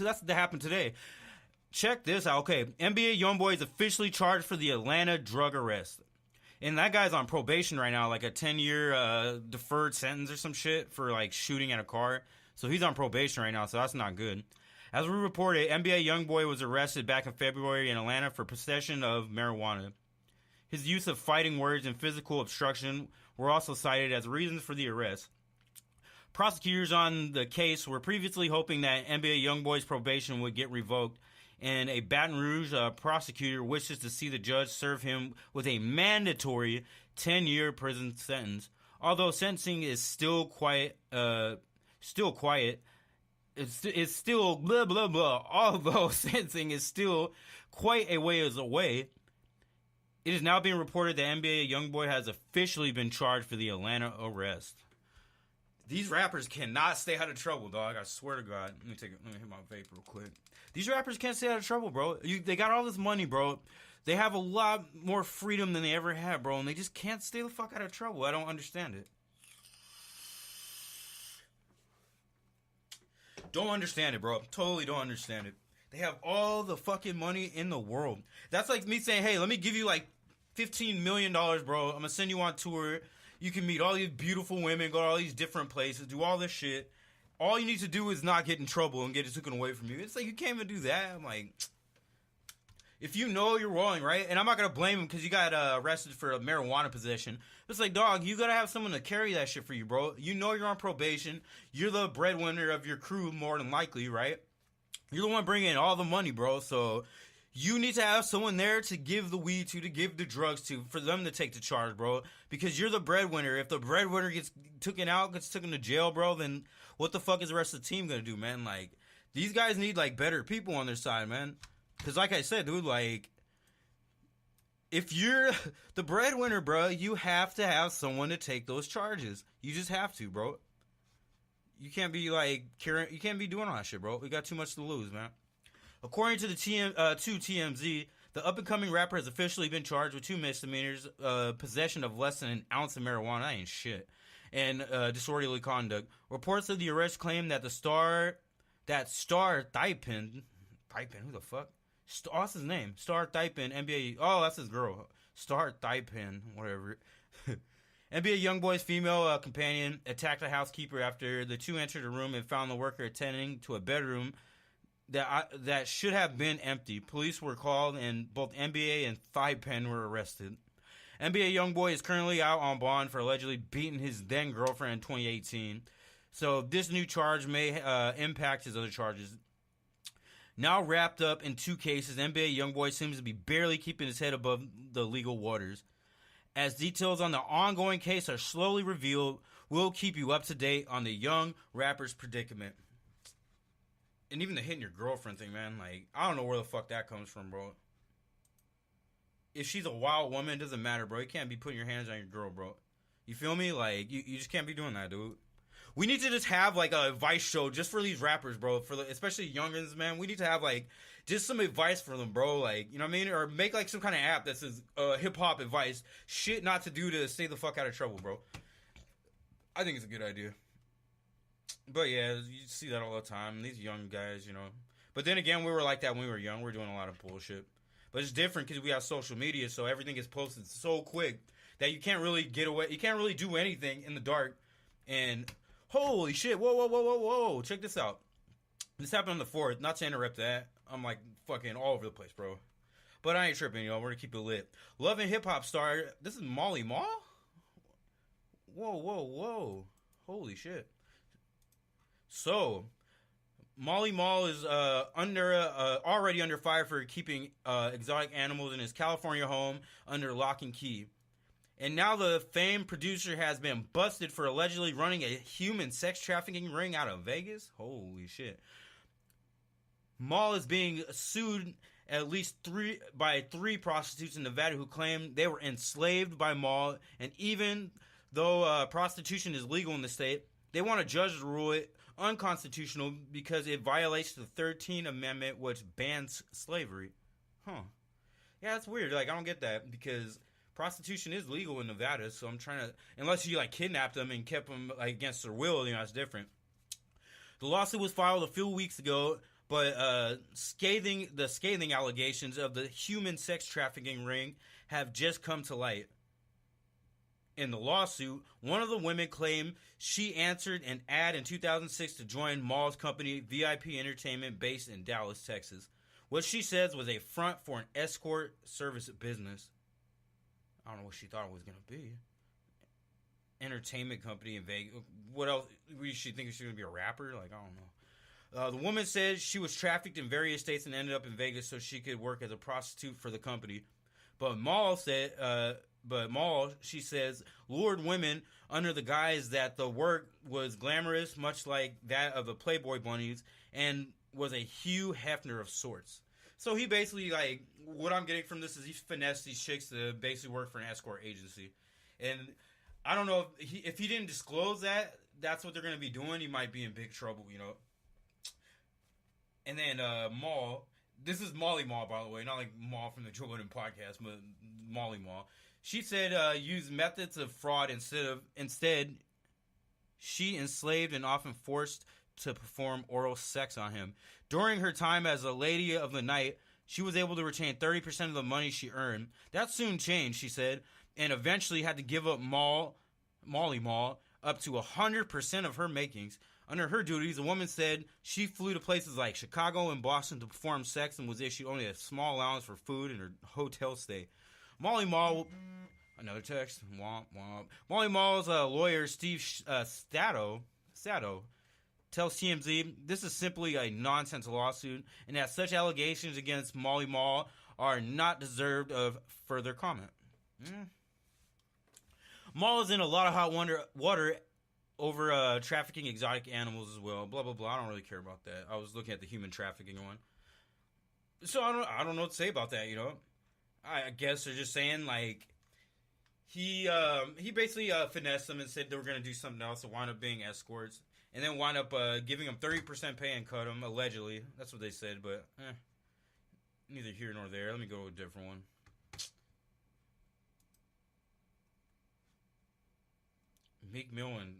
that happened today. Check this out. Okay, NBA YoungBoy is officially charged for the Atlanta drug arrest. And that guy's on probation right now, like a 10-year deferred sentence or some shit for like shooting at a car. So he's on probation right now, so that's not good. As we reported, NBA YoungBoy was arrested back in February in Atlanta for possession of marijuana. His use of fighting words and physical obstruction were also cited as reasons for the arrest. Prosecutors on the case were previously hoping that NBA YoungBoy's probation would get revoked, and a Baton Rouge prosecutor wishes to see the judge serve him with a mandatory 10-year prison sentence. Although sentencing is still quiet, it's still blah blah blah. Although sentencing is still quite a ways away, it is now being reported that NBA YoungBoy has officially been charged for the Atlanta arrest. These rappers cannot stay out of trouble, dog. I swear to God. Let me hit my vape real quick. These rappers can't stay out of trouble, bro. They got all this money, bro. They have a lot more freedom than they ever had, bro, and they just can't stay the fuck out of trouble. I don't understand it. Don't understand it, bro. Totally don't understand it. They have all the fucking money in the world. That's like me saying, hey, let me give you like $15 million, bro. I'm going to send you on tour. You can meet all these beautiful women, go to all these different places, do all this shit. All you need to do is not get in trouble and get it taken away from you. It's like, you can't even do that. I'm like, if you know you're wrong, right? And I'm not going to blame him because you got arrested for a marijuana possession. It's like, dog, you got to have someone to carry that shit for you, bro. You know you're on probation. You're the breadwinner of your crew more than likely, right? You're the one bringing in all the money, bro. So you need to have someone there to give the weed to give the drugs to, for them to take the charge, bro. Because you're the breadwinner. If the breadwinner gets taken to jail, bro, then what the fuck is the rest of the team going to do, man? Like, these guys need, like, better people on their side, man. Because like I said, dude, like, if you're the breadwinner, bro, you have to have someone to take those charges. You just have to, bro. You can't be, like, you can't be doing all that shit, bro. We got too much to lose, man. According to the TMZ, the up-and-coming rapper has officially been charged with 2 misdemeanors, possession of less than an ounce of marijuana, that ain't shit, and disorderly conduct. Reports of the arrest claim that Star Thaipen, who the fuck? What's his name? Star Thaipen, NBA. Oh, that's his girl. Star Thaipen, whatever. NBA YoungBoy's female companion attacked a housekeeper after the two entered a room and found the worker attending to a bedroom that should have been empty. Police were called and both NBA and Thaipen were arrested. NBA YoungBoy is currently out on bond for allegedly beating his then girlfriend in 2018. So this new charge may impact his other charges. Now wrapped up in 2 cases, NBA YoungBoy seems to be barely keeping his head above the legal waters. As details on the ongoing case are slowly revealed, we'll keep you up to date on the young rapper's predicament. And even the hitting your girlfriend thing, man, like, I don't know where the fuck that comes from, bro. If she's a wild woman, it doesn't matter, bro. You can't be putting your hands on your girl, bro. You feel me? Like, you just can't be doing that, dude. We need to just have, like, a advice show just for these rappers, bro. Especially youngins, man. We need to have, like, just some advice for them, bro. Like, you know what I mean? Or make, like, some kind of app that says hip-hop advice. Shit not to do to stay the fuck out of trouble, bro. I think it's a good idea. But, yeah, you see that all the time. These young guys, you know. But then again, we were like that when we were young. We were doing a lot of bullshit. But it's different because we have social media, so everything is posted so quick that you can't really get away. You can't really do anything in the dark. And holy shit, whoa. Check this out. This happened on the 4th. Not to interrupt that. I'm like fucking all over the place, bro. But I ain't tripping, y'all. We're going to keep it lit. Love and hip hop star. This is Molly Mall? Whoa. Holy shit. So, Molly Mall is already under fire for keeping exotic animals in his California home under lock and key. And now the famed producer has been busted for allegedly running a human sex trafficking ring out of Vegas. Holy shit. Mall is being sued at least by three prostitutes in Nevada who claim they were enslaved by Mall. And even though prostitution is legal in the state, they want a judge to rule it unconstitutional because it violates the 13th Amendment, which bans slavery. Huh. Yeah, that's weird. Like, I don't get that because prostitution is legal in Nevada, so I'm trying to, unless you, like, kidnapped them and kept them, like, against their will, you know, that's different. The lawsuit was filed a few weeks ago But the scathing allegations of the human sex trafficking ring have just come to light. In the lawsuit, one of the women claimed she answered an ad in 2006 to join Maul's company, VIP Entertainment, based in Dallas, Texas. What she says was a front for an escort service business. I don't know what she thought it was going to be. Entertainment company in Vegas. What else? She think she was going to be a rapper? Like, I don't know. The woman said she was trafficked in various states and ended up in Vegas so she could work as a prostitute for the company. But Maul, she says, lured women under the guise that the work was glamorous, much like that of the Playboy bunnies, and was a Hugh Hefner of sorts. So he basically, like, what I'm getting from this is he finessed these chicks to basically work for an escort agency. And I don't know if he didn't disclose that, that's what they're going to be doing, he might be in big trouble, you know. And then Maul, this is Molly Maul, by the way, not like Maul from the Joe Budden podcast, but Molly Maul. She said use methods of fraud instead she enslaved and often forced to perform oral sex on him. During her time as a lady of the night, she was able to retain 30% of the money she earned. That soon changed, she said, and eventually had to give up Molly Maul up to 100% of her makings. Under her duties, the woman said she flew to places like Chicago and Boston to perform sex and was issued only a small allowance for food and her hotel stay. Molly Maul, another text, womp womp. Molly Maul's lawyer, Steve Stato, tells TMZ this is simply a nonsense lawsuit and that such allegations against Molly Maul are not deserved of further comment. Maul is in a lot of hot water over trafficking exotic animals as well. Blah, blah, blah. I don't really care about that. I was looking at the human trafficking one. So I don't know what to say about that, you know. I guess they're just saying, like, he basically finessed them and said they were going to do something else and wound up being escorts. And then wind up giving them 30% pay and cut them, allegedly. That's what they said, but neither here nor there. Let me go to a different one. Meek Mill and...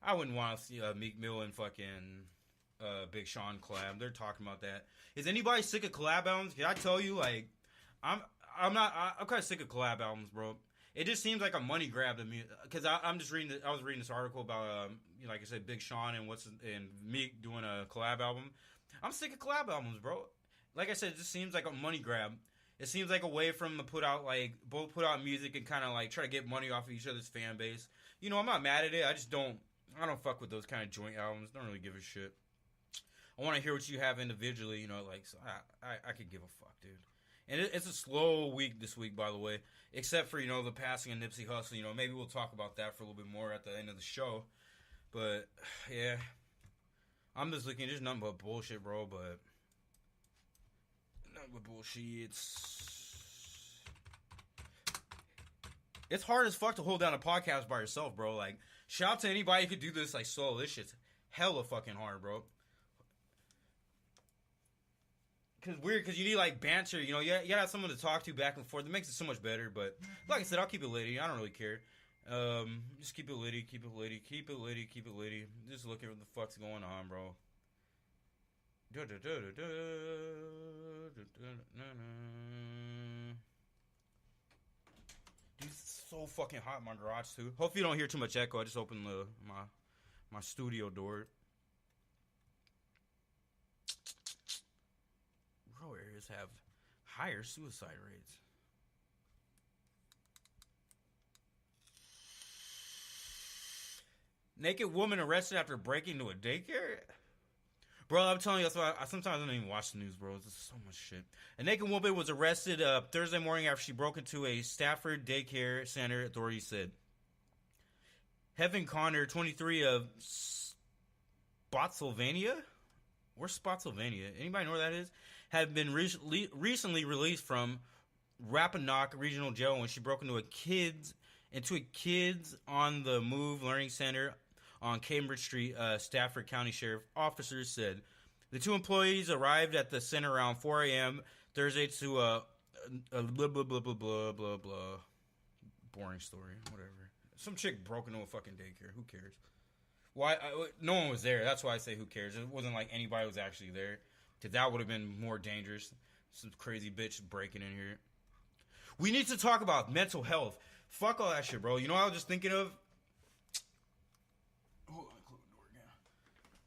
I wouldn't want to see Meek Mill and fucking Big Sean collab. They're talking about that. Is anybody sick of collab albums? Can I tell you, like... I'm kind of sick of collab albums, bro. It just seems like a money grab to me. Because I was reading this article about, like I said, Big Sean and Meek doing a collab album. I'm sick of collab albums, bro. Like I said, it just seems like a money grab. It seems like a way for them to both put out music and kind of like try to get money off of each other's fan base. You know, I'm not mad at it. I don't fuck with those kind of joint albums. Don't really give a shit. I want to hear what you have individually. You know, like so I could give a fuck, dude. And it's a slow week this week, by the way. Except for, you know, the passing of Nipsey Hussle. You know, maybe we'll talk about that for a little bit more at the end of the show. But, yeah. I'm just looking, there's nothing but bullshit, bro. But, nothing but bullshit. It's hard as fuck to hold down a podcast by yourself, bro. Like, shout out to anybody who could do this, like, solo. This shit's hella fucking hard, bro. Because you need, like, banter, you know, you gotta have someone to talk to back and forth. It makes it so much better, but, like I said, I'll keep it litty. I don't really care. Just keep it litty, keep it litty, keep it litty, keep it litty. Just look at what the fuck's going on, bro. Dude, it's so fucking hot in my garage, too. Hopefully you don't hear too much echo. I just opened my studio door. Rural areas have higher suicide rates. Naked woman arrested after breaking into a daycare? Bro, I'm telling you, that's why I sometimes don't even watch the news, bro. There's so much shit. A naked woman was arrested Thursday morning after she broke into a Stafford daycare center, authorities said. Heaven Connor, 23, of Spotsylvania? Where's Spotsylvania? Anybody know where that is? Had been recently released from Rappahannock Regional Jail when she broke into a kids on the move learning center on Cambridge Street. Stafford County Sheriff officers said the two employees arrived at the center around 4 a.m. Thursday to a blah blah blah blah blah blah blah. Boring story, whatever. Some chick broke into a fucking daycare. Who cares? Why? No one was there. That's why I say who cares. It wasn't like anybody was actually there. Because that would have been more dangerous. Some crazy bitch breaking in here. We need to talk about mental health. Fuck all that shit, bro. You know what I was just thinking of? Hold on, close the door again.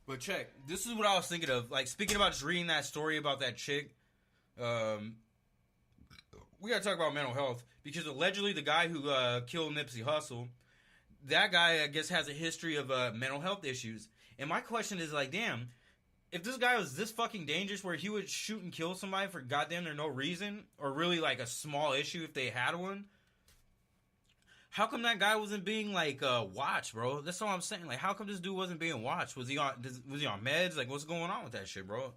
But check. This is what I was thinking of. Like, speaking about just reading that story about that chick. We gotta talk about mental health. Because allegedly the guy who killed Nipsey Hussle, that guy, I guess, has a history of mental health issues. And my question is, like, damn, if this guy was this fucking dangerous where he would shoot and kill somebody for goddamn there no reason, or really, like, a small issue if they had one, how come that guy wasn't being, like, watched, bro? That's all I'm saying. Like, how come this dude wasn't being watched? Was he on meds? Like, what's going on with that shit, bro?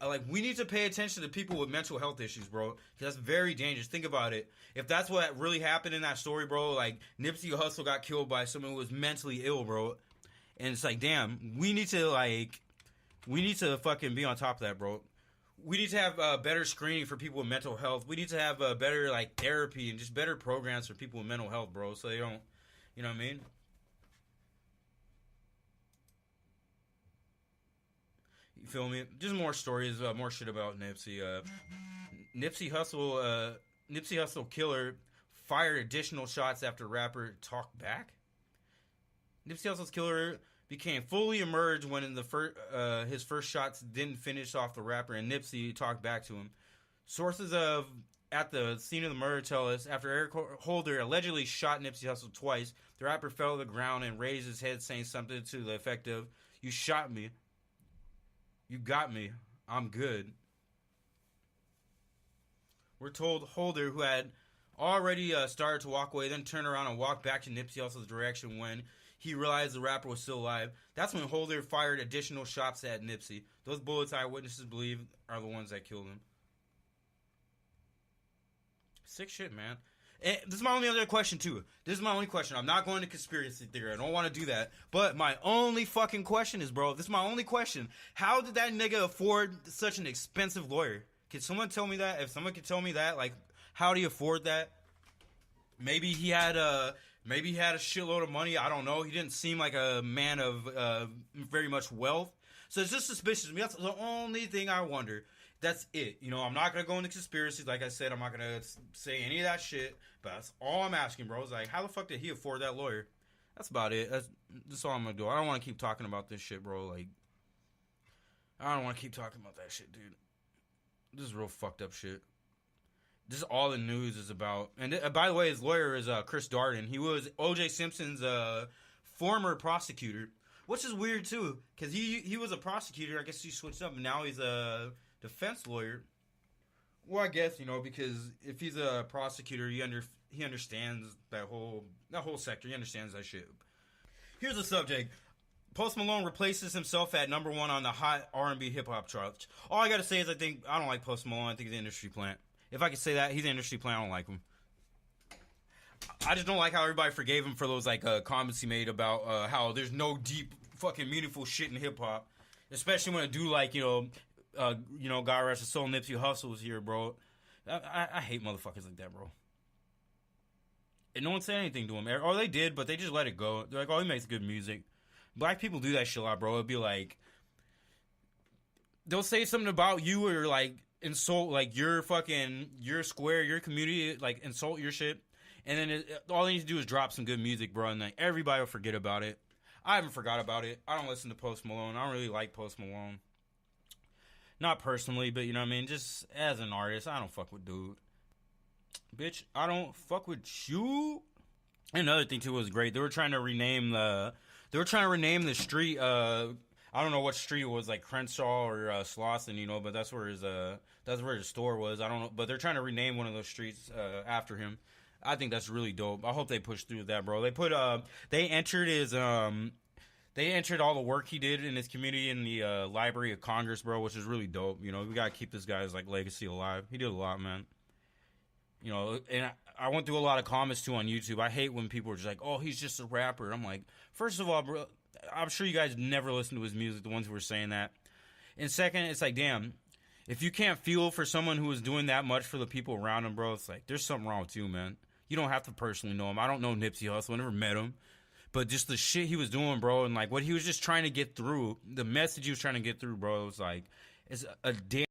Like, we need to pay attention to people with mental health issues, bro. Because that's very dangerous. Think about it. If that's what really happened in that story, bro, like, Nipsey Hussle got killed by someone who was mentally ill, bro. And it's like, damn, we need to fucking be on top of that, bro. We need to have better screening for people with mental health. We need to have better, like, therapy and just better programs for people with mental health, bro. So they don't, you know what I mean? You feel me? Just more stories, more shit about Nipsey. Nipsey Hussle killer fired additional shots after rapper talked back. Nipsey Hussle's killer became fully emerged when his first shots didn't finish off the rapper, and Nipsey talked back to him. Sources at the scene of the murder tell us after Eric Holder allegedly shot Nipsey Hussle twice, the rapper fell to the ground and raised his head, saying something to the effect of, "You shot me. You got me. I'm good." We're told Holder, who had already started to walk away, then turned around and walked back to Nipsey Hussle's direction when he realized the rapper was still alive. That's when Holder fired additional shots at Nipsey. Those bullets eyewitnesses believe are the ones that killed him. Sick shit, man. And this is my only other question, too. This is my only question. I'm not going to conspiracy theory. I don't want to do that. But my only fucking question is, bro, this is my only question. How did that nigga afford such an expensive lawyer? Can someone tell me that? If someone could tell me that, like, how do you afford that? Maybe he had a shitload of money. I don't know. He didn't seem like a man of very much wealth. So it's just suspicious to me. That's the only thing I wonder. That's it. You know, I'm not going to go into conspiracies. Like I said, I'm not going to say any of that shit. But that's all I'm asking, bro. It's like, how the fuck did he afford that lawyer? That's about it. That's all I'm going to do. I don't want to keep talking about this shit, bro. Like, I don't want to keep talking about that shit, dude. This is real fucked up shit. This is all the news is about. And by the way, his lawyer is Chris Darden. He was O.J. Simpson's former prosecutor. Which is weird, too. Because he was a prosecutor. I guess he switched up. And now he's a defense lawyer. Well, I guess, you know, because if he's a prosecutor, he understands that whole sector. He understands that shit. Here's the subject. Post Malone replaces himself at number 1 on the hot R&B hip-hop charts. All I gotta say is I don't like Post Malone. I think he's an industry plant. If I could say that, he's an industry plant. I don't like him. I just don't like how everybody forgave him for those, like, comments he made about how there's no deep, fucking meaningful shit in hip-hop. Especially when a dude like, God rest his soul, Nipsey Hussle was here, bro. I hate motherfuckers like that, bro. And no one said anything to him. Or they did, but they just let it go. They're like, oh, he makes good music. Black people do that shit a lot, bro. It'll be like, they'll say something about you or, like, insult, like, your square, your community, like, insult your shit. And then all they need to do is drop some good music, bro. And, like, everybody will forget about it. I haven't forgot about it. I don't listen to Post Malone. I don't really like Post Malone. Not personally, but, you know what I mean? Just as an artist, I don't fuck with dude. Bitch, I don't fuck with you. And another thing, too, was great. They were trying to rename the street. I don't know what street it was, like Crenshaw or Slauson, you know, but that's where his store was. I don't know, but they're trying to rename one of those streets after him. I think that's really dope. I hope they push through that, bro. They entered all the work he did in his community in the Library of Congress, bro, which is really dope. You know, we gotta keep this guy's, like, legacy alive. He did a lot, man. You know, and I went through a lot of comments, too, on YouTube. I hate when people are just like, oh, he's just a rapper. I'm like, first of all, bro, I'm sure you guys never listened to his music, the ones who were saying that. And second, it's like, damn, if you can't feel for someone who is doing that much for the people around him, bro, it's like, there's something wrong with you, man. You don't have to personally know him. I don't know Nipsey Hussle. I never met him. But just the shit he was doing, bro, and, like, what he was just trying to get through, the message he was trying to get through, bro, it was like, It's a damn